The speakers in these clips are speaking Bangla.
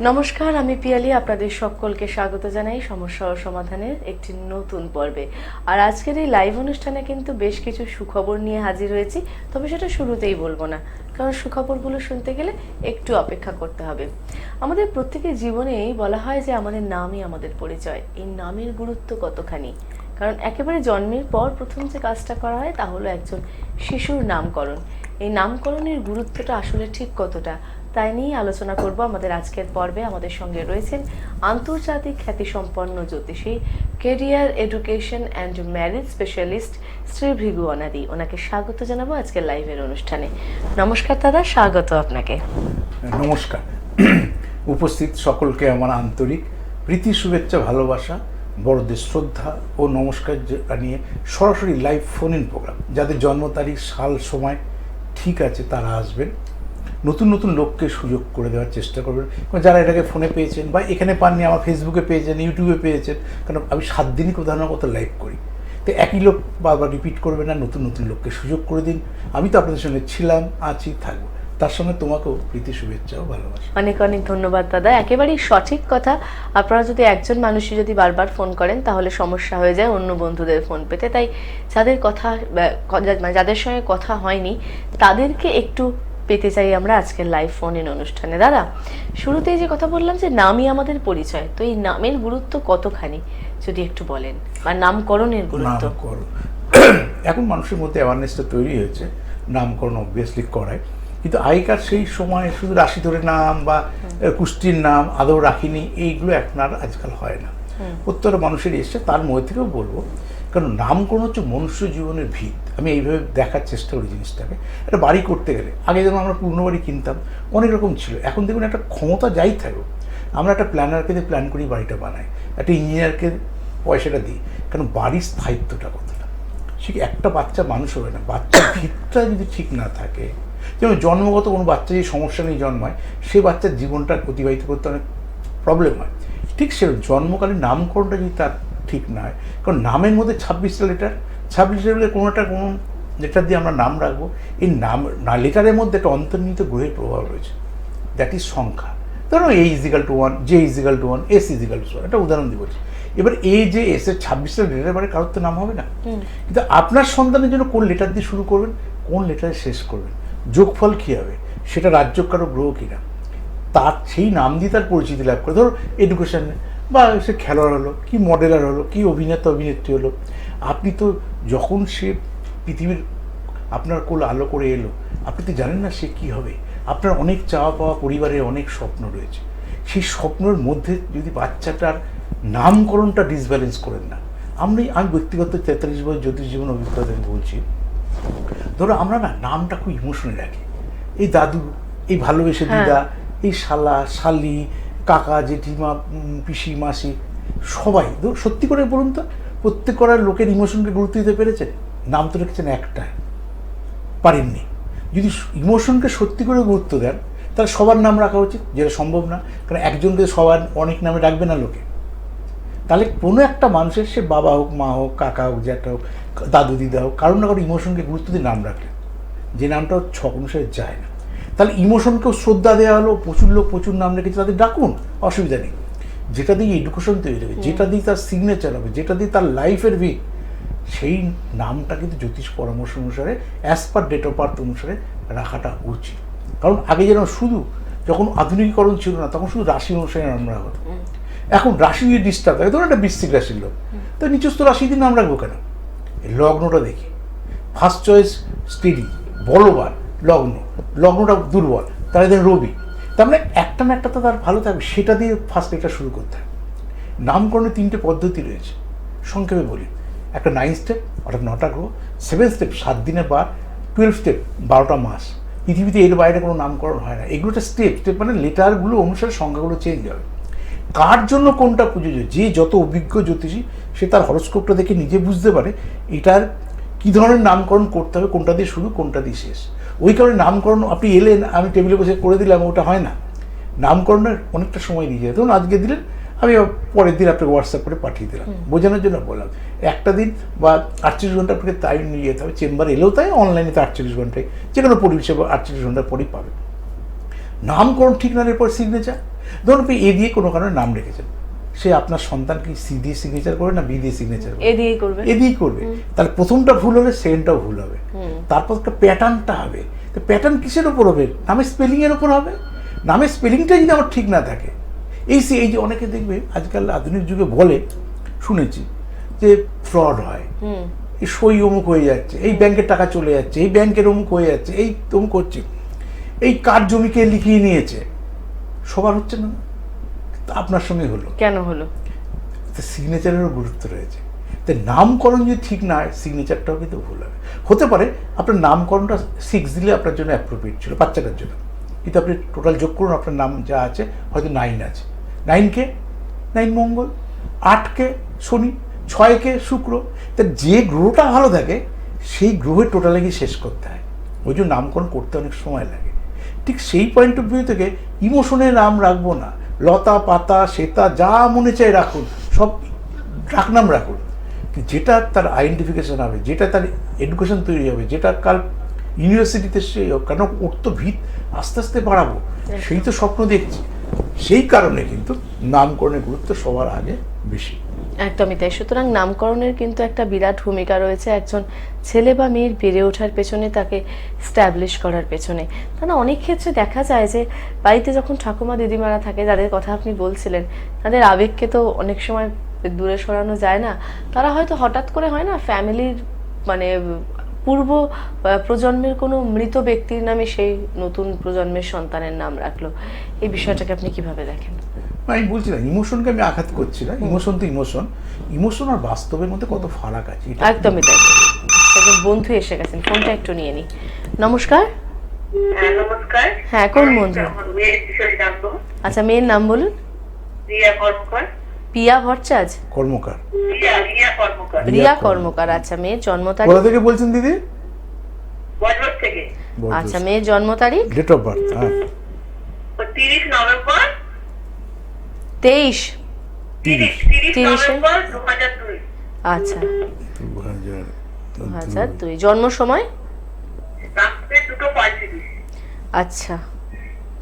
নমস্কার, আমি পিয়ালি আপনাদের সকলকে স্বাগত জানাই সমস্যা ও সমাধানের একটি নতুন পর্বে। আর আজকের এই লাইভ অনুষ্ঠানে কিন্তু বেশ কিছু সুখবর নিয়ে হাজির হয়েছি, তবে সেটা শুরুতেই বলবো না, কারণ সুখবরগুলো শুনতে গেলে একটু অপেক্ষা করতে হবে। আমাদের প্রত্যেকের জীবনেই বলা হয় যে আমাদের নামই আমাদের পরিচয়। এই নামের গুরুত্ব কতখানি, কারণ একেবারে জন্মের পর প্রথম যে কাজটা করা হয় তা হলো একজন শিশুর নামকরণ। এই নামকরণের গুরুত্বটা আসলে ঠিক কতটা, তাই নিয়ে আলোচনা করব আমাদের আজকের পর্বে। আমাদের সঙ্গে রয়েছেন আন্তর্জাতিক খ্যাতিসম্পন্ন জ্যোতিষী, career education and marriage specialist Shri Bhrigu অনাদি। ওনাকে স্বাগত জানাবো আজকের লাইভের অনুষ্ঠানে। নমস্কার দাদা, স্বাগত আপনাকে। নমস্কার। উপস্থিত সকলকে আমার আন্তরিক প্রীতি, শুভেচ্ছা, ভালোবাসা, বড়দের শ্রদ্ধা ও নমস্কার জানিয়ে সরাসরি লাইভ ফোন ইন প্রোগ্রাম। যাদের জন্ম তারিখ, সাল, সময় ঠিক আছে তারা আসবেন। নতুন নতুন লোককে সুযোগ করে দেওয়ার চেষ্টা করবেন। যারা এটাকে ফোনে পেয়েছেন বা এখানে পাননি, আমার ফেসবুকে পেয়েছেন, ইউটিউবে পেয়েছেন, কারণ আমি 7 দিনই প্রধানত লাইভ করি। তো একই লোক বারবার রিপিট করবেন না, নতুন নতুন লোককে সুযোগ করে দিন। আমি তো আপনাদের সঙ্গে ছিলাম, আছি, থাকবো। তার সঙ্গে তোমাকেও প্রীতি, শুভেচ্ছা ও ভালোবাসা। অনেক অনেক ধন্যবাদ দাদা, একেবারেই সঠিক কথা। আপনারা যদি একজন মানুষই যদি বারবার ফোন করেন তাহলে সমস্যা হয়ে যায় অন্য বন্ধুদের ফোন পেতে। তাই যাদের কথা যাদের সঙ্গে কথা হয়নি তাদেরকে একটু পেতে চাই আমরা আজকের লাইভ ফোন ইন অনুষ্ঠানে। দাদা, শুরুতেই যে কথা বললাম যে নামই আমাদের পরিচয়, তো এই নামের গুরুত্ব কতখানি যদি একটু বলেন, বা নামকরণের গুরুত্ব। নামকরণ এখন মানুষের মধ্যে অ্যাওয়ারনেসটা তৈরি হয়েছে, নামকরণ অবভিয়াসলি করায়, কিন্তু আগেকার সেই সময় শুধু রাশি ধরে নাম বা কুষ্টির নাম আদৌ রাখিনি, এইগুলো এখন আর আজকাল হয় না। প্রত্যেকটা মানুষের এসছে, তার মধ্যে থেকেও বলবো, কারণ নামকরণ হচ্ছে মনুষ্য জীবনের ভিত। আমি এইভাবে দেখার চেষ্টা করি জিনিসটাকে। একটা বাড়ি করতে গেলে আগে যেমন আমরা পূর্ণ বাড়ি কিনতাম, অনেক রকম ছিল। এখন দেখুন, একটা ক্ষমতা যাই থাকুক, আমরা একটা প্ল্যানারকে দিয়ে প্ল্যান করি বাড়িটা বানাই, একটা ইঞ্জিনিয়ারকে পয়সাটা দিই, কারণ বাড়ির স্থায়িত্বটা কতটা। সে কি একটা বাচ্চা মানুষ হবে না, বাচ্চার ভিতটা যদি ঠিক না থাকে, যেমন জন্মগত কোনো বাচ্চা যে সমস্যা নিয়ে জন্মায়, সে বাচ্চার জীবনটা অতিবাহিত করতে অনেক প্রবলেম হয়। ঠিক সে জন্মকালীন নামকরণটা যদি তার ঠিক না হয়, কারণ নামের মধ্যে 26টা লেটার, 26টা লেটারে কোনো লেটার দিয়ে আমরা নাম রাখবো। এই নাম লেটারের মধ্যে একটা অন্তর্নিহিত গ্রহের প্রভাব রয়েছে, দ্যাট ইজ সংখ্যা। ধরো A=1, J=1, S=1, একটা উদাহরণ দিয়ে বলছি। এবার যে এসের 26টা লেটারের বারে কারোর তো নাম হবে না, কিন্তু আপনার সন্তানের জন্য কোন লেটার দিয়ে শুরু করবেন, কোন লেটারে শেষ করবেন, যোগফল কী হবে, সেটা রাজ্য কারো গ্রহ কিনা, তার সেই নাম দিয়ে তার পরিচিতি লাভ করে। ধরো এডুকেশন, বা সে খেলোয়াড় হলো, কি মডেলার হলো, কি অভিনেতা অভিনেত্রী হলো, আপনি তো যখন সে পৃথিবীর আপনার কোল আলো করে এলো, আপনি তো জানেন না সে কী হবে। আপনার অনেক চাওয়া পাওয়া, পরিবারের অনেক স্বপ্ন রয়েছে, সেই স্বপ্নের মধ্যে যদি বাচ্চাটার নামকরণটা ডিসব্যালেন্স করেন না। আমি ব্যক্তিগত 43 বছর জ্যোতিষ জীবন অভিজ্ঞতা বলছি। ধরো আমরা না নামটা খুব ইমোশনে রাখি, এই দাদু, এই ভালোবেসে দিদা, এই শালা শালি, কাকা জেঠিমা, পিসি মাসি, সবাই সত্যি করে বলুন তো, প্রত্যেক করার লোকের ইমোশনকে গুরুত্ব দিতে পেরেছেন? নাম তো রেখেছেন একটা, পারেননি। যদি ইমোশনকে সত্যি করে গুরুত্ব দেন, তাহলে সবার নাম রাখা উচিত, যেটা সম্ভব না, কারণ একজনকে সবার অনেক নামে ডাকবে না লোকে। তাহলে কোনো একটা মানুষের, সে বাবা হোক, মা হোক, কাকা হোক, জ্যাঠা হোক, দাদু দিদা হোক, কারণ না কারো ইমোশনকে গুরুত্ব দিয়ে নাম রাখলেন, যে নামটা ছক অনুসারে যায় না। তাহলে ইমোশনকেও শ্রদ্ধা দেওয়া হলো, প্রচুর লোক প্রচুর নাম রেখেছে, তাদের ডাকুন, অসুবিধা নেই। যেটা দিয়ে এডুকেশন তৈরি হবে, যেটা দিয়ে তার সিগনেচার হবে, যেটা দিয়ে তার লাইফের ভিত, সেই নামটা কিন্তু জ্যোতিষ পরামর্শ অনুসারে as per date of birth অনুসারে রাখাটা উচিত। কারণ আগে যেন শুধু যখন আধুনিকীকরণ ছিল না, তখন শুধু রাশি অনুসারে নাম রাখা হতো। এখন রাশি দিয়ে ডিস্টার্ব থাকে, ধরুন একটা বৃশ্চিক রাশির লোক, তো নিচস্থ রাশি দিয়ে নাম রাখবো কেন? লগ্নটা দেখি, ফার্স্ট চয়েস স্টেডি, বলবান লগ্নটা দুর্বল, তাহলে দেন রবি, তার মানে একটা না একটা তো তার ভালো থাকবে, সেটা দিয়ে ফার্স্ট এটা শুরু করতে হবে। নামকরণের 3টে পদ্ধতি রয়েছে, সংক্ষেপে বলি। একটা 9 স্টেপ, অর্থাৎ 9টা গ্রহ, 7 স্টেপ 7 দিনের বার, 12 স্টেপ 12টা মাস। পৃথিবীতে এর বাইরে কোনো নামকরণ হয় না। এগুলোটা স্টেপ মানে লেটারগুলো অনুসারে সংখ্যাগুলো চেঞ্জ হবে। কার জন্য কোনটা প্রযোজ্য, যে যত অভিজ্ঞ জ্যোতিষী, সে তার হরস্কোপটা দেখে নিজে বুঝতে পারে এটার কী ধরনের নামকরণ করতে হবে, কোনটা দিয়ে শুরু, কোনটা দিয়ে শেষ। ওই কারণে নামকরণ আপনি এলেন, আমি টেবিলে বসে করে দিলাম, ওটা হয় না। নামকরণের অনেকটা সময় নিয়ে যায়। ধরুন আজকে দিলেন, আমি পরের দিন আপনাকে হোয়াটসঅ্যাপ করে পাঠিয়ে দিলাম, বোঝানোর জন্য বললাম। একটা দিন বা 48 ঘন্টা আপনাকে তাই নিয়ে যেতে হবে। চেম্বার এলেও তাই, অনলাইনে তো 48 ঘন্টায়, যে কোনো পরিষেবা 48 ঘন্টার পরেই পাবে। নামকরণ ঠিক না, এরপর সিগনেচার। ধরুন আপনি এ দিয়ে কোনো কারণে নাম রেখেছেন, সে আপনার সন্তান কি সি দিয়ে সিগনেচার করবে না বি দিয়ে সিগনেচার করবে? এ দিয়েই করবে। এ দিয়েই করবে। তাহলে প্রথমটা ভুল হলে সেকেন্ডটাও ভুল হবে। তারপর একটা প্যাটার্নটা হবে। তো প্যাটার্ন কিসের ওপর হবে? নামের স্পেলিংয়ের ওপর হবে। নামের স্পেলিংটা যদি আমার ঠিক না থাকে, এই যে অনেকে দেখবে আজকাল আধুনিক যুগে বলে, শুনেছি যে ফ্রড হয়, এই সই অমুক হয়ে যাচ্ছে, এই ব্যাংকের টাকা চলে যাচ্ছে, এই ব্যাংকের অমুক হয়ে যাচ্ছে, এই তমুক হচ্ছে, এই কার জমিকে লিখিয়ে নিয়েছে। সবার হচ্ছে না, আপনার সঙ্গে হলো। কেন হলো? সিগনেচারেরও গুরুত্ব রয়েছে। তাই নামকরণ যদি ঠিক না হয়, সিগনেচারটাও কিন্তু ভুল হবে। হতে পারে আপনার নামকরণটা 6 দিলে আপনার জন্য অ্যাপ্রোপ্রিয়েট ছিল বাচ্চাটার জন্য, কিন্তু আপনি টোটাল যোগ করুন, আপনার নাম যা আছে হয়তো 9 আছে। 9কে 9 মঙ্গল, 8কে শনি, 6কে শুক্র। তা যে গ্রহটা ভালো থাকে সেই গ্রহের টোটালে গিয়ে শেষ করতে হয়। ওই জন্য নামকরণ করতে অনেক সময় লাগে। ঠিক সেই পয়েন্ট অফ ভিউ থেকে ইমোশনের নাম রাখবো না, লতা পাতা শ্বেতা যা মনে চায় রাখুন, সব ডাকনাম রাখুন, যেটা তার আইডেন্টিফিকেশন হবে, যেটা তার এডুকেশন তৈরি হবে, যেটা কাল ইউনিভার্সিটিতে সে কেন ওর তো ভিত আস্তে আস্তে বাড়াবো, সেই তো স্বপ্ন দেখছি। সেই কারণে কিন্তু নামকরণের গুরুত্ব সবার আগে বেশি। একদমই তাই। সুতরাং নামকরণের কিন্তু একটা বিরাট ভূমিকা রয়েছে একজন ছেলে বা মেয়ের বেড়ে ওঠার পেছনে, তাকে স্ট্যাবলিশ করার পেছনে। তাহলে অনেক ক্ষেত্রে দেখা যায় যে বাড়িতে যখন ঠাকুমা দিদিমারা থাকে, যাদের কথা আপনি বলছিলেন, তাদের আবেগকে তো অনেক সময় দূরে সরানো যায় না। তারা হয়তো হঠাৎ করে হয় না, ফ্যামিলির মানে পূর্ব প্রজন্মের কোনো মৃত ব্যক্তির নামে সেই নতুন প্রজন্মের সন্তানের নাম রাখলো। এই বিষয়টাকে আপনি কিভাবে দেখেন? আমি বলছি না, ইমোশনকে আমি আঘাত করছি না। ইমোশন তো ইমোশন আর বাস্তবের মধ্যে কত ফারাক আছে। একদমই তাই। একজন বন্ধু এসে গেছেন, ফোনটা একটু নিয়ে নি। নমস্কার। নমস্কার। হ্যাঁ, কোন বন্ধু? আচ্ছা, মেয়ের নাম বলুন। রিয়া কর্মকার। পিয়া ভট্টাচার্য কর্মকার। রিয়া কর্মকার। রিয়া কর্মকার। আচ্ছা, মেয়ের জন্ম কোথা তারিখ? থেকে বলছেন দিদি? বজবজ থেকে। আচ্ছা, মেয়ের জন্ম তারিখ? Date of birth? হ্যাঁ, 30 নভেম্বর 23 30 নভেম্বর 2002। আচ্ছা, 2002। 2002। জন্ম সময়? রাত্রে 2:35। আচ্ছা,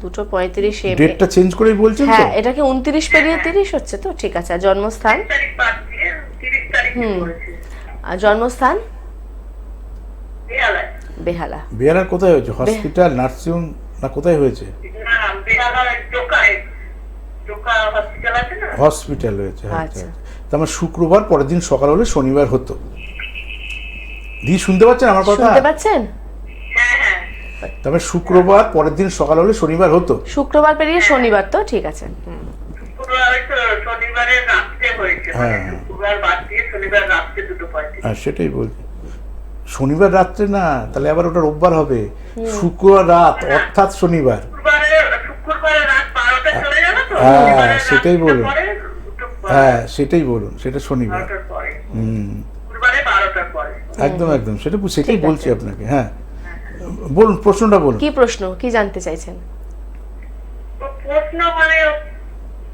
2:35 ডেটটা চেঞ্জ করেই বলছেন তো? হ্যাঁ, এটাকে 29 পেরিয়ে 30 হচ্ছে তো? ঠিক আছে। আর জন্মস্থান? 30 তারিখ বাদ দিয়ে 30 তারিখ করেছি। আর জন্মস্থান? বেহালায়। বেহালা। বেহালার কোথায় হয়েছে? হসপিটাল, নার্সিং না কোথায় হয়েছে? না, বেহালায় জোকায়। জোকা হসপিটাল আছে না? হসপিটাল হয়েছে। আচ্ছা। আচ্ছা, তার মানে শুক্রবার পরের দিন সকাল হলে শনিবার হতো। দিদি শুনতে পাচ্ছেন আমার কথা? শুনতে পাচ্ছেন? হ্যাঁ হ্যাঁ। তার মানে শুক্রবার পরের দিন সকাল হলে শনিবার হতো। শুক্রবার পেরিয়ে শনিবার তো? ঠিক আছে। শুক্রবার হয়তো শনিবারের রাত্রে হয়েছে। হ্যাঁ। শুক্রবার বাদ দিয়ে শনিবার রাত্রে 2:35। হ্যাঁ, সেটাই বলছি। শনিবার রাত্রে না, তাহলে আবার ওটা রোববার হবে। শুক্রবার রাত অর্থাৎ শনিবার। শুক্রবারে রাত 12টায় চলে যাবে তো? হ্যাঁ, শনিবারের সেটাই রাত্রিটা বলুন। পরে হ্যাঁ, সেটাই বলুন, সেটা শনিবার। 12টার পরে। হুম, শুক্রবারে 12টার পরে। একদম একদম, সেটাই ঠিক বলছি আছে। আপনাকে। হ্যাঁ, বলুন, প্রশ্নটা বলুন। কি প্রশ্ন, কি জানতে চাইছেন? তো প্রশ্ন মানে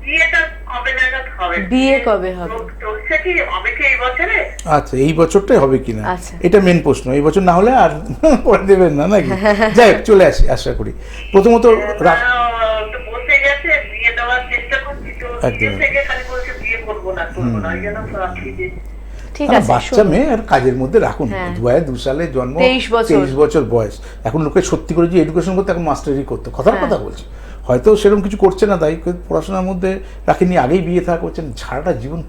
বিয়েটা কবে নাগাদ হবে? বিয়ে কবে হবে? চলছে কি হবে কি এই বছরে? আচ্ছা, এই বছরটাই হবে কিনা, আচ্ছা। এটা মেন প্রশ্ন। এই বছর না হলে আর পরে দেবেন না নাকি? যাই হোক, চলে আসি আশা করি। প্রথমত তো বসে গেছে, বিয়ে দেওয়ার চেষ্টা করছি, তো একদম। বিয়ে থেকে খালি বলছে বিয়ে করবো না, করবো না, এই জন্য ভাবছি যে ঠিক আমার আছে, বাচ্চা শুনুন। মেয়ে আর কাজের মধ্যে রাখুন। হ্যাঁ। 2002 সালে জন্ম, 23 বছর বয়স। এখন লোকে সত্যি করে যে এডুকেশন করতে, এখন মাস্টারি করতে, কথার হ্যাঁ। কথা বলছি। হয়তো সেরকম কিছু করছে না, তাই পড়াশোনার মধ্যে রাখেনি, আগেই বিয়ে থাকা করছেন। সারাটা জীবন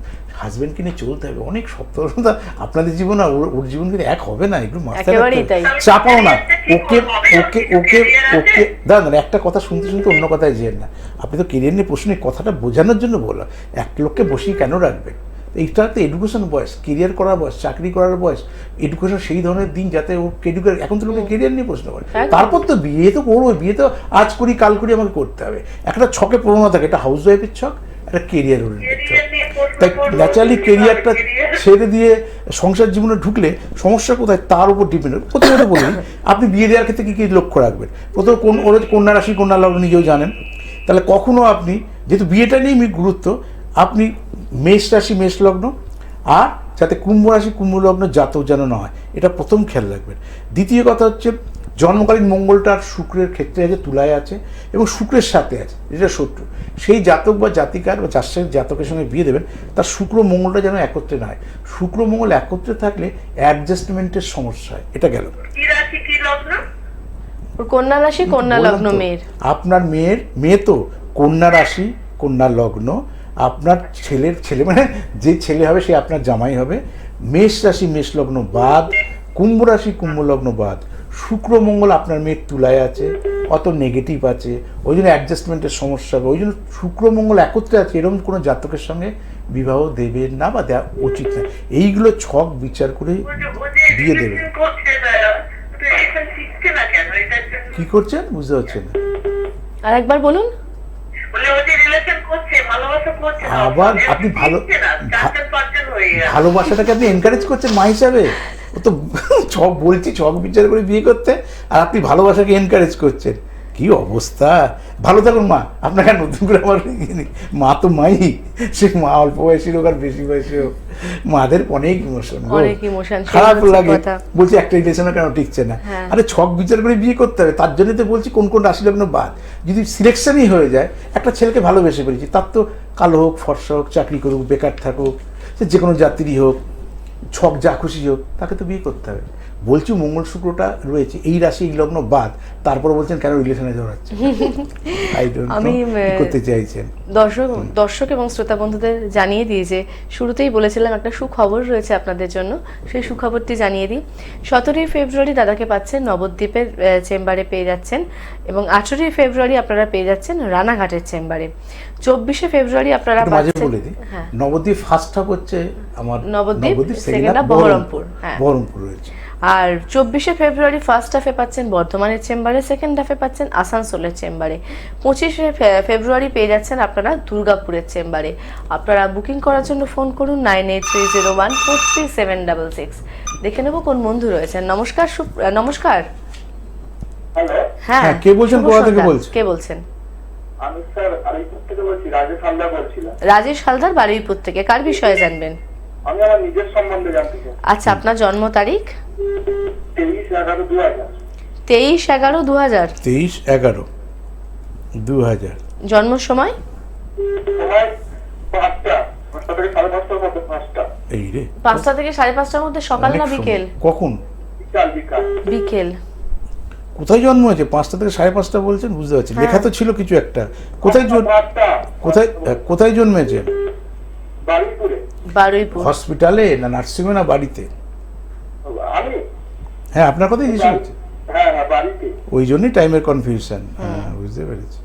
হাজবেন্ডকে নিয়ে চলতে হবে, অনেক সপ্তাহ। আপনাদের জীবন আর ওর জীবন কিন্তু এক হবে না, এগুলো মাথায় রাখতে একেবারেই হবে। তাই। চাপাও না ওকে ওকে ওকে ওকে। দাঁড়ান, একটা কথা শুনতে শুনতে অন্য কথায় যেন না। আপনি তো কেরিয়ার নিয়ে প্রশ্ন, কথাটা বোঝানোর জন্য বললাম। এক লোককে বসিয়ে কেন রাখবেন? এইটা তো এডুকেশন বয়স, কেরিয়ার করার বয়স, চাকরি করার বয়স। এডুকেশন সেই ধরনের দিন যাতে ও এখন তো লোকে কেরিয়ার নিয়ে প্রশ্ন করে। তারপর তো বিয়ে তো করবো, বিয়ে তো আজ করি কাল করি আমাকে করতে হবে। একটা ছকে প্রবণতা থাকে, একটা হাউস ওয়াইফের ছক, একটা কেরিয়ার ওরিয়েন্টেড ছক। তাই ন্যাচারালি কেরিয়ারটা ছেড়ে দিয়ে সংসার জীবনে ঢুকলে সমস্যা কোথায় তার উপর ডিপেন্ড। প্রথমত বলুন, আপনি বিয়ে দেওয়ার ক্ষেত্রে কী কী লক্ষ্য রাখবেন? প্রথম কন্যা রাশি, কন্যা লগ্ন নিজেও জানেন। তাহলে কখনো আপনি, যেহেতু বিয়েটা নিয়েই গুরুত্ব, আপনি মেষ রাশি, মেষ লগ্ন, আর যাতে কুম্ভ রাশি, কুম্ভ লগ্ন জাতক যেন না হয়, এটা প্রথম খেয়াল রাখবেন। দ্বিতীয় কথা হচ্ছে জন্মকালীন মঙ্গলটার শুক্রের ক্ষেত্রে আছে, তুলায় আছে এবং শুক্রের সাথে আছে, যেটা শত্রু। সেই জাতক বা জাতিকার বা যার সাথে জাতকের সঙ্গে বিয়ে দেবেন তার শুক্র মঙ্গলটা যেন একত্রে না হয়। শুক্র মঙ্গল একত্রে থাকলে অ্যাডজাস্টমেন্টের সমস্যা হয়। এটা গেল। কি রাশি কি লগ্ন? ওর কন্যা রাশি, কন্যা বললাম লগ্ন তো, মেয়ের। আপনার মেয়ে তো কন্যা রাশি, কন্যা লগ্ন। আপনার ছেলে মানে যে ছেলে হবে সে আপনার জামাই হবে। মেষ রাশি মেষ লগ্ন বাদ, কুম্ভ রাশি কুম্ভ লগ্ন বাদ। শুক্র মঙ্গল আপনার মেয়ের তুলায় আছে, অত নেগেটিভ আছে, ওই জন্য অ্যাডজাস্টমেন্টের সমস্যা হবে। ওই জন্য শুক্র মঙ্গল একত্রে আছে, এরকম কোনো জাতকের সঙ্গে বিবাহ দেবেন না বা দেওয়া উচিত না। এইগুলো ছক বিচার করে বিয়ে দেবেন। কি করছেন বুঝতে পারছেন না? আর একবার বলুন। আবার আপনি ভালোবাসাটাকে আপনি এনকারেজ করছেন মা হিসাবে? ও তো ছক বলছি ছক বিচার করে বিয়ে করতে, আর আপনি ভালোবাসাকে এনকারেজ করছেন। কি অবস্থা! ভালো থাকুন মা। আপনাকে আর নতুন করে আমার মা তো মাই, সে মা অল্প বয়সী হোক আর বেশি বয়সী হোক, মাদের অনেক ইমোশন, খারাপ লাগে। বলছি একটা রিলেশনে কেন টিকছে না? আরে ছক বিচার করে বিয়ে করতে হবে। তার জন্য তো বলছি কোন কোন রাশি লগ্ন বাদ। যদি সিলেকশনই হয়ে যায়, একটা ছেলেকে ভালোবেসে পেরেছি, তার তো কালো হোক ফর্সা হোক, চাকরি করুক বেকার থাকুক, সে যে কোনো জাতিরই হোক, ছক যা খুশি হোক, তাকে তো বিয়ে করতে হবে। বলছি মঙ্গল শুক্রটা রয়েছে, এই রাশি এই লগ্ন বাদ, তারপরে বলছেন কেন রিলেশনে জড়াচ্ছে? আমি করতে চাইছেন দর্শক এবং শ্রোতা বন্ধুদের জানিয়ে দিই যে শুরুতেই বলেছিলাম একটা সুখবর রয়েছে আপনাদের জন্য, সেই সুখবরটি জানিয়ে দিই। 17 ফেব্রুয়ারি দাদাকে পাচ্ছেন নবদ্বীপের চেম্বারে পেয়ে যাচ্ছেন, এবং 18 ফেব্রুয়ারি আপনারা পেয়ে যাচ্ছেন রানাঘাটের চেম্বারে। 24 ফেব্রুয়ারি আপনারা পাচ্ছেন নবদ্বীপ। ফার্স্ট হাফ হচ্ছে আমার নবদ্বীপ, সেকেন্ড হাফ বহরমপুর। বহরমপুর রয়েছে। আর 24 ফেব্রুয়ারি ফার্স্ট হাফে পাচ্ছেন বর্ধমানের চেম্বারে, সেকেন্ড হাফে পাচ্ছেন আসানসোলের চেম্বারে। 25 ফেব্রুয়ারি পেয়ে যাচ্ছেন আপনারা দুর্গাপুরের চেম্বারে। আপনারা বুকিং করার জন্য ফোন করুন 9830143766। দেখে নেব কোন বন্ধু রয়েছেন। নমস্কার নমস্কার। হ্যাঁ, কে বলছেন? কোথা থেকে বলছেন? কে বলছেন? আমি স্যার বারুইপুর থেকে বলছি, রাজেশ হালদার বলছিলাম। রাজেশ হালদার বারুইপুর থেকে। কার বিষয়ে জানবেন? আমি আমার নিজের সম্বন্ধে জানতে চাই। আচ্ছা, আপনার জন্ম তারিখ? 23/11/2000। 23/11/2000। 23/11/2000। জন্ম সময়? সময় 5টা থেকে 5:30টার মধ্যে। 5টা থেকে 5:30টার মধ্যে। সকাল না বিকেল? কখন? বিকেল। কোথায় জন্ম হয়েছে? 5টা থেকে 5:30 বলছেন, বুঝতে পারছি। লেখা তো ছিল কিছু একটা। কোথায় জন্মেছে? বারুইপুর। হসপিটালে না নার্সিংহোমে না বাড়িতে? হ্যাঁ, আপনার কথাই জিজ্ঞেস করছি। ওই জন্যই টাইমের কনফিউশন। হ্যাঁ, বুঝতে পেরেছি।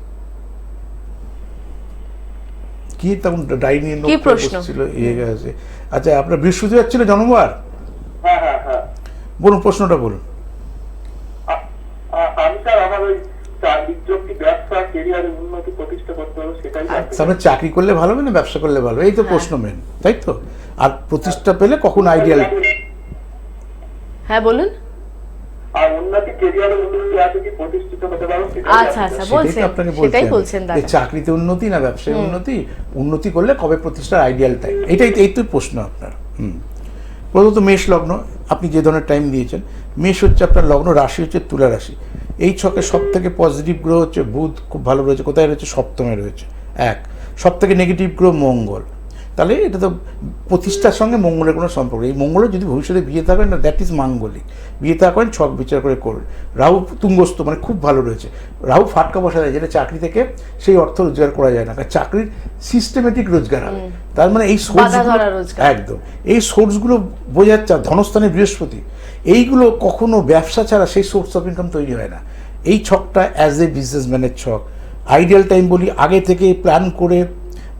কি তখন ডাইনি কি প্রশ্ন ছিল? আছে। আচ্ছা, আপনার বৃহস্পতিবার ছিল জন্মবার? বলুন, প্রশ্নটা বলুন। আমি স্যার আমার ওই ব্যবসা ক্যারিয়ারে উন্নতি প্রতিষ্ঠা করতে হবে, সেটাই। আপনার চাকরি করলে ভালো হবে না ব্যবসা করলে ভালো? এই তো প্রশ্ন মেন, তাই তো? আর প্রতিষ্ঠা পেলে কখন আইডিয়াল? হ্যাঁ বলুন। আর উন্নতি ক্যারিয়ারে উন্নতি আছে কি প্রতিষ্ঠিত হতে পারো? আচ্ছা আচ্ছা, বলছেন সেটাই বলছেন দাদা। চাকরিতে উন্নতি না ব্যবসায় উন্নতি করলে কবে প্রতিষ্ঠার আইডিয়াল টাইম? এই তো প্রশ্ন আপনার। প্রথমত মেষ লগ্ন, আপনি যে ধরনের টাইম দিয়েছেন, মেষ হচ্ছে আপনার লগ্ন, রাশি হচ্ছে তুলা রাশি। এই ছকে সব থেকে পজিটিভ গ্রহ হচ্ছে বুধ, খুব ভালো রয়েছে। কোথায় রয়েছে? সপ্তমে রয়েছে। সব থেকে নেগেটিভ গ্রহ মঙ্গল। তাহলে এটা তো প্রতিষ্ঠার সঙ্গে মঙ্গলের কোনো সম্পর্ক। এই মঙ্গলের যদি ভবিষ্যতে বিয়ে থাকেন না, দ্যাট ইজ মাঙ্গলিক। বিয়ে থাকেন ছক বিচার করে করুন। রাহু তুঙ্গস্থ, মানে খুব ভালো রয়েছে। রাহু ফাটকা বসা যায়, যেটা চাকরি থেকে সেই অর্থ রোজগার করা যায় না, কারণ চাকরির সিস্টেমেটিক রোজগার হবে। তার মানে এই সোর্স, একদম এই সোর্সগুলো বোঝাচ্ছে। ধনস্থানে বৃহস্পতি, এইগুলো কখনো ব্যবসা ছাড়া সেই সোর্স অফ ইনকাম তৈরি হয় না। এই ছকটা অ্যাজ এ বিজনেসম্যানের ছক। আইডিয়াল টাইম বলি, আগে থেকে প্ল্যান করে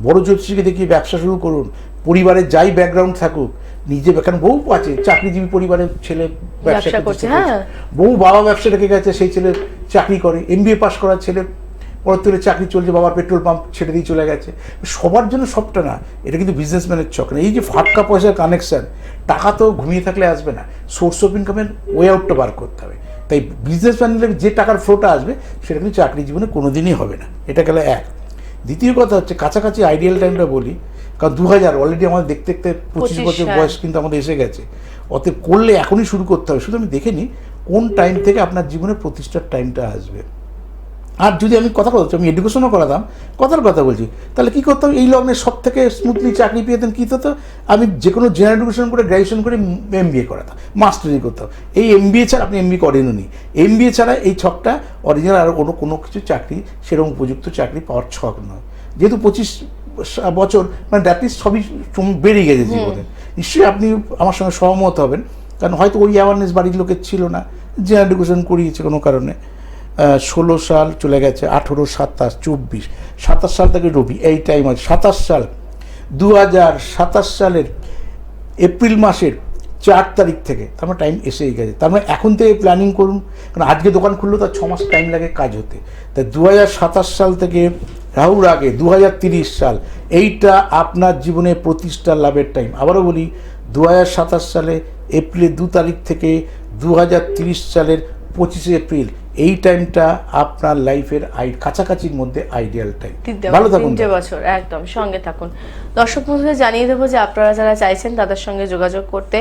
বড় জ্যোতিষীকে দেখিয়ে ব্যবসা শুরু করুন। পরিবারের যাই ব্যাকগ্রাউন্ড থাকুক, নিজে, কারণ বহু আছে চাকরিজীবী পরিবারের ছেলে ব্যবসা করছে, বহু বাবা ব্যবসা রেখে গেছে, সেই ছেলে চাকরি করে। MBA পাস করার ছেলে পরের থেকে চাকরি চলছে, বাবার পেট্রোল পাম্প ছেড়ে দিয়ে চলে গেছে। সবার জন্য সবটা না, এটা কিন্তু বিজনেসম্যানের ছক না। এই যে ফাটকা পয়সার কানেকশান, টাকা তো ঘুমিয়ে থাকলে আসবে না, সোর্স অফ ইনকামের ওয়ে আউটটা বার করতে হবে। তাই বিজনেসম্যানের যে টাকার ফ্লোটা আসবে সেটা কিন্তু চাকরি জীবনে কোনোদিনই হবে না। এটা গেলে এক। দ্বিতীয় কথা হচ্ছে কাছাকাছি আইডিয়াল টাইমটা বলি, কারণ 2000 অলরেডি আমাদের দেখতে দেখতে 25 বছর বয়স কিন্তু আমাদের এসে গেছে। অতএব করলে এখনই শুরু করতে হবে। শুধু আমি দেখে নিই কোন টাইম থেকে আপনার জীবনে প্রতিষ্ঠার টাইমটা আসবে। আর যদি আমি কথা বলছি, আমি এডুকেশনও করাতাম, কথা বলছি, তাহলে কী করতাম, এই লগ্নে সব থেকে স্মুথলি চাকরি পেতাম। কী হতো, আমি যে কোনো জেনারেল এডুকেশন করে গ্র্যাজুয়েশন করে MBA করাতাম, মাস্টারি করতাম। এই MBA ছাড়া, আপনি MBA করেনও নি, MBA ছাড়া এই ছকটা অরিজিনাল আর কোনো কিছু চাকরি, সেরকম উপযুক্ত চাকরি পাওয়ার ছক নয়। যেহেতু 25 বছর, মানে দ্যাট ইজ সবই বেড়ে গেছে জীবনে। নিশ্চয়ই আপনি আমার সঙ্গে সহমত হবেন, কারণ হয়তো ওই অ্যাওয়ারনেস বাড়ির লোকের ছিল না, জেনারেল এডুকেশন করিয়েছে কোনো কারণে। 16 সাল চলে গেছে, 18, 27, 24, 27 সাল থেকে রবি এই টাইম আছে। 27 সাল, 2027 সালের এপ্রিল মাসের 4 তারিখ থেকে, তার মানে টাইম এসেই গেছে। তার মানে এখন থেকে প্ল্যানিং করুন, কারণ আজকে দোকান খুললেও তার 6 মাস টাইম লাগে কাজ হতে। তাই 2027 সাল থেকে রাহুর আগে 2030 সাল, এইটা আপনার জীবনে প্রতিষ্ঠা লাভের টাইম। আবারও বলি, 2027 সালে এপ্রিলের 2 তারিখ থেকে 2030 সালের 25 এপ্রিল, এই টাইমটা আপনার লাইফের কাছাকাছির মধ্যে আইডিয়াল টাইম। ভালো থাকুন। 3 বছর একদম সঙ্গে থাকুন। দর্শক বন্ধুদের জানিয়ে দেবো যে আপনারা যারা চাইছেন তাদের সঙ্গে যোগাযোগ করতে,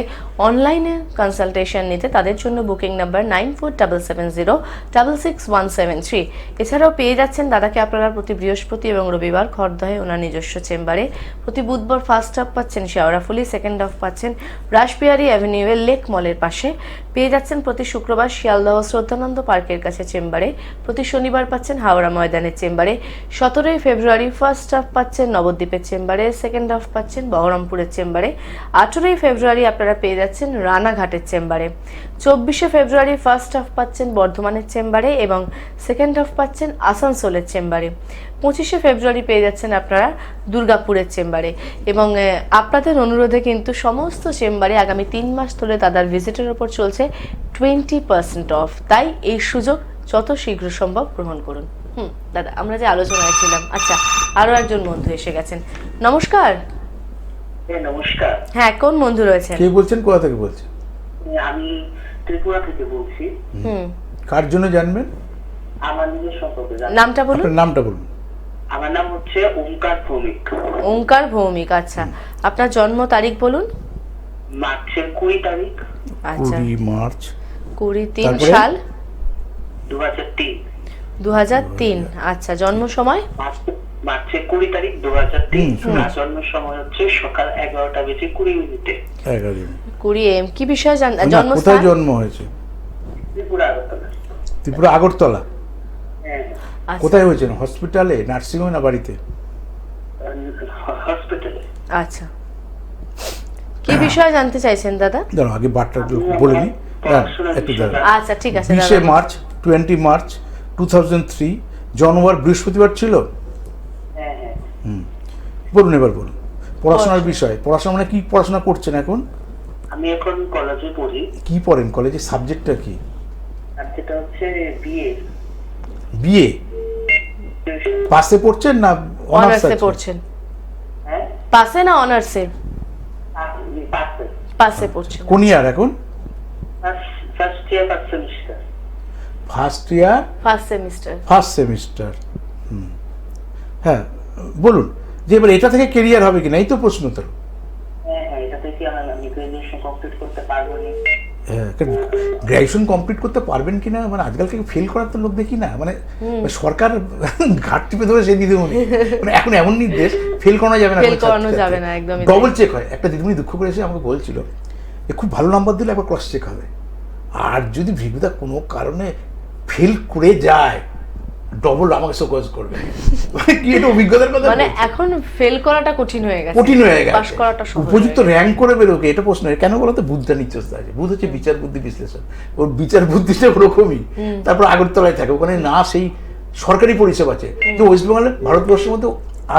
অনলাইনে কনসালটেশন নিতে, তাদের জন্য বুকিং নাম্বার 9477066173। এছাড়াও পেয়ে যাচ্ছেন দাদাকে আপনারা প্রতি বৃহস্পতি এবং রবিবার খড়দহে ওনার নিজস্ব চেম্বারে, প্রতি বুধবার ফার্স্ট হাফ পাচ্ছেন শেওড়াফুলি, সেকেন্ড হাফ পাচ্ছেন রাসবিহারী অ্যাভিনিউয়ের লেক মলের পাশে। পেয়ে যাচ্ছেন প্রতি শুক্রবার শিয়ালদহ শ্রদ্ধানন্দ পার্কের কাছে চেম্বারে, প্রতি শনিবার পাচ্ছেন হাওড়া ময়দানের চেম্বারে। 17 ফেব্রুয়ারি ফার্স্ট হাফ পাচ্ছেন নবদ্বীপের চেম্বারে, সেকেন্ড হাফ পাচ্ছেন বহরমপুরের চেম্বারে। 18 ফেব্রুয়ারি আপনারা পেয়ে যাচ্ছেন রানাঘাটের চেম্বারে। 24 ফেব্রুয়ারি ফার্স্ট হাফ পাচ্ছেন বর্ধমানের চেম্বারে এবং সেকেন্ড হাফ পাচ্ছেন আসানসোলের চেম্বারে। 25 ফেব্রুয়ারি পেয়ে যাচ্ছেন আপনারা দুর্গাপুরের চেম্বারে। এবং আপনাদের অনুরোধে কিন্তু সমস্ত চেম্বারে আগামী 3 মাস ধরে দাদার ভিজিটের ওপর চলছে 20% অফ। তাই এই সুযোগ যত শীঘ্র সম্ভব গ্রহণ করুন। দাদা, আমরা যে আলোচনায় ছিলাম, আচ্ছা আরো একজন বন্ধু এসে গেছেন। নমস্কার। নমস্কার। হ্যাঁ, কোন বন্ধু রয়েছেন? কে বলছেন, কোথা থেকে বলছেন? আমি ত্রিপুরা থেকে বলছি। কার জন্য জানবেন? আমার নিজের সম্পর্কে নামটা বলুন। আপনার নামটা বলুন। আমার নাম হচ্ছে ওমকার ভৌমিক। ওমকার ভৌমিক, আচ্ছা। আপনার জন্ম তারিখ বলুন। মার্চের 20 তারিখ। আচ্ছা, 20 মার্চ 23 সাল 2003। 2003। আচ্ছা, জন্ম সময়? মার্চের 20 তারিখ 2003। আর জন্ম সময় হচ্ছে সকাল 11টা বেজে 20 মিনিটে। 20 AM। কি বিষয়ে জন্ম? কোথায় জন্ম হয়েছে? ত্রিপুরা আগরতলা। ত্রিপুরা আগরতলা। হ্যাঁ। কোথায় হয়েছে? হসপিটালে, নার্সিংহোমে না বাড়িতে? হসপিটালে। আচ্ছা, কি বিষয়ে জানতে চাইছেন দাদা? দাঁড়াও, আগে বারটা বলে নিই। একটু দাঁড়াও। আচ্ছা, ঠিক আছে। 20 মার্চ 20 মার্চ 2003 জন্মবার বৃহস্পতিবার ছিল। হ্যাঁ। বলুন, এবার বলুন পড়াশোনার বিষয়। পড়াশোনা মানে কি পড়াশোনা করছেন এখন? আমি এখন কলেজে পড়ি। কি পড়েন কলেজে? সাবজেক্টটা কি? সাবজেক্টটা হচ্ছে বিএ। বিএ পাসে পড়ছেন না অনার্সে পড়ছেন? হ্যাঁ, পাসে না অনার্সে? পাসে পড়ছেন। কোন ইয়ার এখন? First year first semester. First year first semester. হ্যাঁ, বলুন যে এবার এটা থেকে কেরিয়ার হবে কিনা, এই তো প্রশ্ন তো। হ্যাঁ, এটা থেকে আমি গ্রাজুয়েশন কমপ্লিট করতে পারবো না। হ্যাঁ, গ্র্যাজুয়েশন কমপ্লিট করতে পারবেন কিনা, মানে আজকালকে ফেল করার তো লোক দেখি না, মানে সরকার ঘাট টিপে ধরে সেই দিদিমণি, মানে এখন এমন নির্দেশ ফেল করানো যাবে না, একদমই ডবল চেক হয়। একটা দিদিমণি দুঃখ করে এসে আমাকে বলছিল খুব ভালো নাম্বার দিলে একবার ক্রস চেক হবে, আর যদি ভিগুদা কোনো কারণে ফেল করে যায় ডবল আমাকে শোকজ করবে। কি এটা অভিজ্ঞতার কথা, মানে এখন ফেল করাটা কঠিন হয়ে গেছে, পাস করাটা সহজ। উপযুক্ত র্যাঙ্ক করে বেরোকে এটা প্রশ্ন। কেন বলতো? বুদ্ধা নিচস্ত আছে। বুধ হচ্ছে বিচার বুদ্ধি বিশ্লেষণ, ওর বিচার বুদ্ধিটা ওরকমই। তারপর আগরতলায় থাকে, ওখানে না সেই সরকারি পরিষেবা আছে। তো ওয়েস্ট বেঙ্গলে, ভারতবর্ষের মধ্যে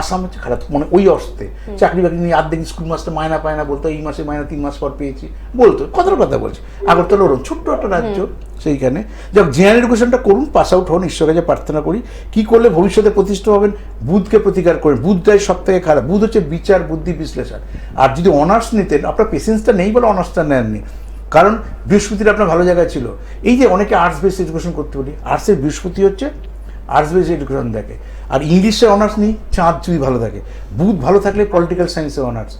আসাম হচ্ছে খারাপ, মানে ওই অর্থে চাকরি বাকরি নিয়ে আর্ধেক স্কুল মাস্টার মায়না পায় না, বলতো এই মাসে মায়না 3 মাস পর পেয়েছি, বলতো কথার কথা বলছি। আগরতলা ওরকম ছোট্ট একটা রাজ্য, সেইখানে যাক জেনারেল এডুকেশনটা করুন, পাস আউট হন, ঈশ্বরের কাছে প্রার্থনা করি। কি করলে ভবিষ্যতে প্রতিষ্ঠা হবেন? বুধকে প্রতিকার করেন। বুধটাই সব থেকে খারাপ। বুধ হচ্ছে বিচার বুদ্ধি বিশ্লেষণ। আর যদি অনার্স নিতেন, আপনার পেশেন্সটা নেই বলে অনার্সটা নেননি, কারণ বৃহস্পতির আপনার ভালো জায়গায় ছিল। এই যে অনেকে আর্টস বেসড এডুকেশন করতে বলি, আর্টসের বৃহস্পতি হচ্ছে আর্টস বেসড এডুকেশন দেখে। আর ইংলিশে অনার্স নিই চাঁদ যদি ভালো থাকে, বুধ ভালো থাকলে পলিটিক্যাল সায়েন্সে অনার্স,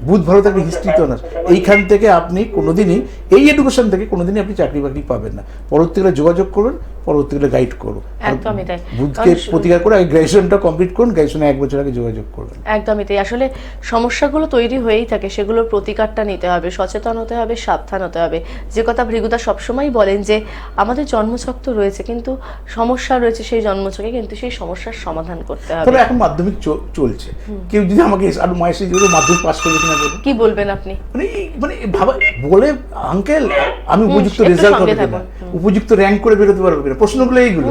বুধ ভালো থাকলে হিস্ট্রিতে অনার্স। এইখান থেকে আপনি কোনোদিনই এই এডুকেশন থেকে কোনোদিনই আপনি চাকরি বাকরি পাবেন না। পরবর্তীকালে যোগাযোগ করুন, পরবর্তীকালে গাইড করুন। একদমই তাই। বুধকে প্রতিকার করে আগে গ্র্যাজুয়েশনটা কমপ্লিট করুন, গ্র্যাজুয়েশনে 1 বছর আগে যোগাযোগ করবেন। একদমই তাই। আসলে সমস্যাগুলো তৈরি হয়েই থাকে, সেগুলোর প্রতিকারটা নিতে হবে, সচেতন হতে হবে, সাবধান হতে হবে। যে কথা ভৃগুদা সবসময় বলেন যে আমাদের জন্মছক তো রয়েছে, কিন্তু সমস্যা রয়েছে সেই জন্মছকে, কিন্তু সেই সমস্যার সমাধান করতে হবে। তবে এখন মাধ্যমিক চলছে, কেউ যদি আমাকে আর মায়ের যদি মাধ্যমিক পাস করবে কিনা বলুন, কি বলবেন আপনি? মানে ভাবা বলে আঙ্কেল আমি উপযুক্ত একটু রেজাল্ট সঙ্গে হবে কিনা, থাকুন। উপযুক্ত র্যাঙ্ক করে বেরোতে পারবো কিনা, প্রশ্নগুলো এইগুলো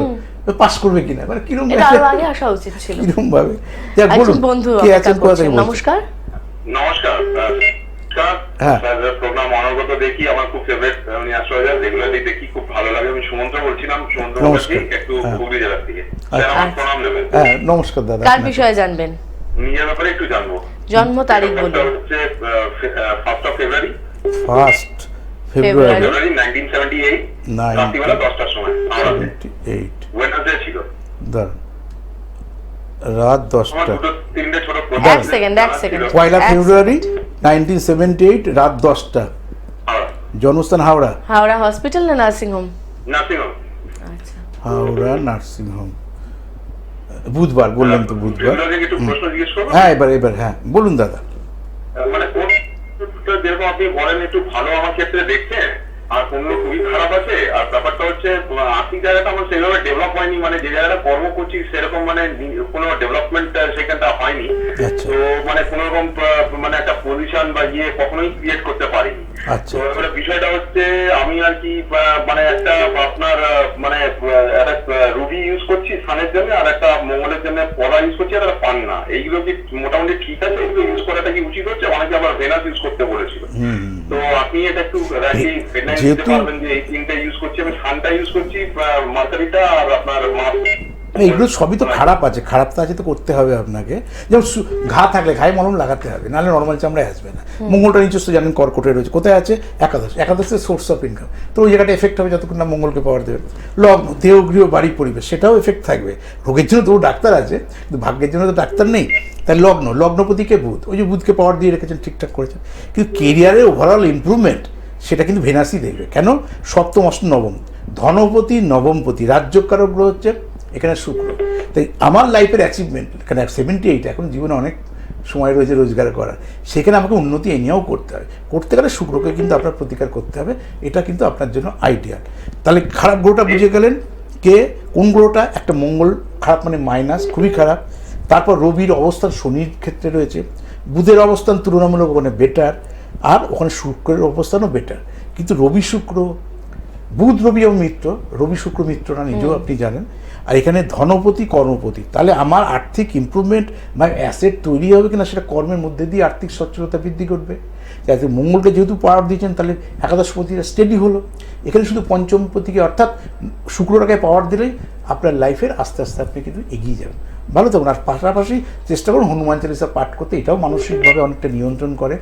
পাস করবে কিনা, মানে কিরকম এটা আরো আগে আসা উচিত ছিল। কিরকম ভাবে। যাক বলুন একজন বন্ধু কে আছেন, কোথা থেকে বলছেন? নমস্কার। নমস্কার হ্যাঁ। স্যার, প্রোগ্রাম অনবরত দেখি, আমার খুব ফেভারিট উনি অ্যাস্ট্রোলজার, রেগুলারলি দেখি, খুব ভালো লাগে। আমি সুমন্ত বলছিলাম, সুমন্ত নমস্কার। মুখার্জি, একটু হ্যাঁ। হুগলি জেলার থেকে। স্যার, আমার প্রণাম নেবেন। হ্যাঁ নমস্কার দাদা। কার বিষয়ে জানবেন? নিজের ব্যাপারে একটু জানবো। জন্ম তারিখ বলুন। হচ্ছে 1st of February, 1st ফেব্রুয়ারি। ফেব্রুয়ারি 1978, রাত্রিবেলা 10টার সময়। 1978 ওয়েডনেসডে ছিল। দাঁড়ান, রাত আমার 10টা, 2-3টে ছোট এক সেকেন্ড, এক সেকেন্ড। পয়লা এক ফেব্রুয়ারি 1978 রাত 10টা, জন্মস্থান হাওড়া। হাওড়া হসপিটাল না নার্সিং হোম? নার্সিংহোম। আচ্ছা। Howrah nursing home. বুধবার বললাম তো, বুধবার। একটু প্রশ্ন জিজ্ঞেস করবো? হ্যাঁ এবার হ্যাঁ বলুন দাদা। মানে কোন যেরকম আপনি বলেন একটু ভালো আমার ক্ষেত্রে দেখছেন, আর কোন খুবই খারাপ আছে। আর ব্যাপারটা হচ্ছে আর্থিক জায়গাটা আমার সেভাবে ডেভেলপ হয়নি, মানে যে জায়গাটা কর্ম করছি সেরকম মানে কোনো ডেভেলপমেন্ট সেখানটা হয়নি। আচ্ছা। তো মানে কোন রকম মানে একটা পজিশন বা কখনোই ক্রিয়েট করতে পারিনি। আচ্ছা। তো এবারে বিষয়টা হচ্ছে আমি আর কি মানে একটা আপনার মানে একটা রুবি ইউজ করছি সানের জন্য, আর একটা মঙ্গলের জন্য পলা ইউজ করছি, আর একটা পান না। এইগুলো কি মোটামুটি ঠিক আছে? এগুলো ইউজ করাটা কি উচিত হচ্ছে? অনেকে আবার ভেনাস ইউজ করতে বলেছিল। তো আপনি এটা একটু দিতে পারবেন যে এই তিনটা ইউজ করছি আমি, সানটা ইউজ করছি, মার্কারিটা, আর আপনার এগুলো সবই তো খারাপ আছে, খারাপ তো আছে তো করতে হবে আপনাকে। যেমন ঘা থাকলে ঘায়ে মলম লাগাতে হবে, নাহলে নর্মাল চামড়ায় আসবে না। মঙ্গলটা নিজস্ব জানেন কর্কটে রয়েছে, কোথায় আছে? একাদশ, একাদশের সোর্স অফ ইনকাম। তো ওই জায়গাটা এফেক্ট হবে যতক্ষণ না মঙ্গলকে পাওয়ার দেবে। লগ্ন, দেহ, গৃহ, বাড়ি, পরিবেশ, সেটাও এফেক্ট থাকবে। রোগের জন্য তো ডাক্তার আছে, কিন্তু ভাগ্যের জন্য তো ডাক্তার নেই। তাই লগ্নপতিকে বুধ, ওই যে বুধকে পাওয়ার দিয়ে রেখেছেন, ঠিকঠাক করেছেন, কিন্তু কেরিয়ারের ওভারঅল ইমপ্রুভমেন্ট সেটা কিন্তু ভেনাসই দেখবে। কেন? সপ্তম, অষ্টম, নবম, ধনপতি, নবমপতি, রাজ্যকারক গ্রহ হচ্ছে এখানে শুক্র। তাই আমার লাইফের অ্যাচিভমেন্ট এখানে 78, এখন জীবনে অনেক সময় রয়েছে রোজগার করার, সেখানে আমাকে উন্নতি এনেও করতে হবে। করতে গেলে শুক্রকে কিন্তু আপনার প্রতিকার করতে হবে, এটা কিন্তু আপনার জন্য আইডিয়াল। তাহলে খারাপ গ্রহটা বুঝে গেলেন, কে কোন গ্রহটা? একটা মঙ্গল খারাপ, মানে মাইনাস, খুবই খারাপ। তারপর রবির অবস্থান শনির ক্ষেত্রে রয়েছে, বুধের অবস্থান তুলনামূলক ওখানে বেটার, আর ওখানে শুক্রের অবস্থানও বেটার। কিন্তু রবি শুক্র, বুধ রবি এবং মিত্র, রবি শুক্র মিত্ররা নিজেও আপনি জানেন। আর এখানে ধনপতি, কর্মপতি, তাহলে আমার আর্থিক ইমপ্রুভমেন্ট বা অ্যাসেট তৈরি হবে কিনা সেটা কর্মের মধ্যে দিয়ে আর্থিক সচ্ছলতা বৃদ্ধি করবে। যাতে মঙ্গলকে যেহেতু পাওয়ার দিয়েছেন, তাহলে একাদশপতিটা স্টেডি হলো। এখানে শুধু পঞ্চমপতিকে অর্থাৎ শুক্রটাকে পাওয়ার দিলেই আপনার লাইফের আস্তে আস্তে আপনি কিন্তু এগিয়ে যাবেন, ভালো থাকুন। আর পাশাপাশি চেষ্টা করুন হনুমান চালিসা পাঠ করতে, এটাও মানসিকভাবে অনেকটা নিয়ন্ত্রণ করে,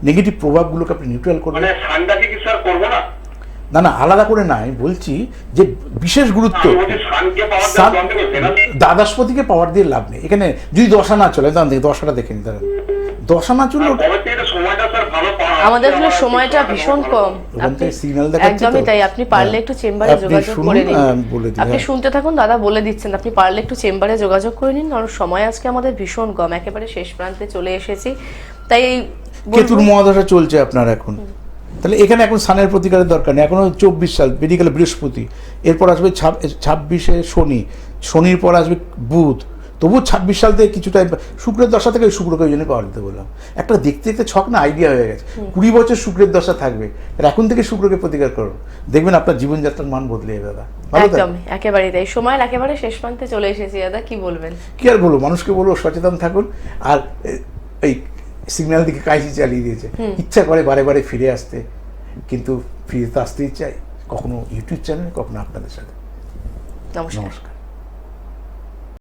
নেগেটিভ প্রভাবগুলোকে আপনি নিউট্রাল করবেন। মানে সানটাকে কি স্যার করবো না? না আলাদা করে না, আমি বলছি যে বিশেষ গুরুত্ব দ্বাদশপতিকে পাওয়ার দিয়ে লাভ নেই। এখানে যদি দশা না চলে, তাহলে দশাটা দেখে নিতে হবে। দশা না চললে আমাদের আসলে সময়টা ভীষণ কম। একদমই তাই। আপনি পারলে একটু চেম্বারে যোগাযোগ করে নিন। আপনি শুনতে থাকুন, দাদা বলে দিচ্ছেন। আপনি পারলে একটু চেম্বারে যোগাযোগ করে নিন, কারণ সময় আজকে আমাদের ভীষণ কম, একেবারে শেষ প্রান্তে চলে এসেছি। তাই কেতুর মহাদশা চলছে আপনার এখন, তাহলে এখানে এখন সানের প্রতিকারের দরকার নেই। এখনো 24 সাল বেরিয়ে গেলে বৃহস্পতি, এরপর আসবে 26-এ শনি, শনির পর আসবে বুধ। তবু 26 সাল থেকে কিছুটা শুক্রের দশা থেকে শুক্রকে ওই জন্য পাওয়ার দিতে বললাম। একটা দেখতে দেখতে ছক না আইডিয়া হয়ে গেছে। 20 বছর শুক্রের দশা থাকবে, আর এখন থেকে শুক্রকে প্রতিকার করুন, দেখবেন আপনার জীবনযাত্রার মান বদলে যাবে দাদা। একদম একেবারে তাই। সময়ের একেবারে শেষ প্রান্তে চলে এসেছি দাদা, কি বলবেন? কি আর বলবো, মানুষকে বলবো সচেতন থাকুন। আর এই সিগন্যাল দিকে কাইজি চালিয়ে দিয়েছে, ইচ্ছা করে বারে বারে ফিরে আসতে, কিন্তু ফিরে তো আসতেই চাই, কখনো ইউটিউব চ্যানেল, কখনো আপনাদের সাথে। নমস্কার।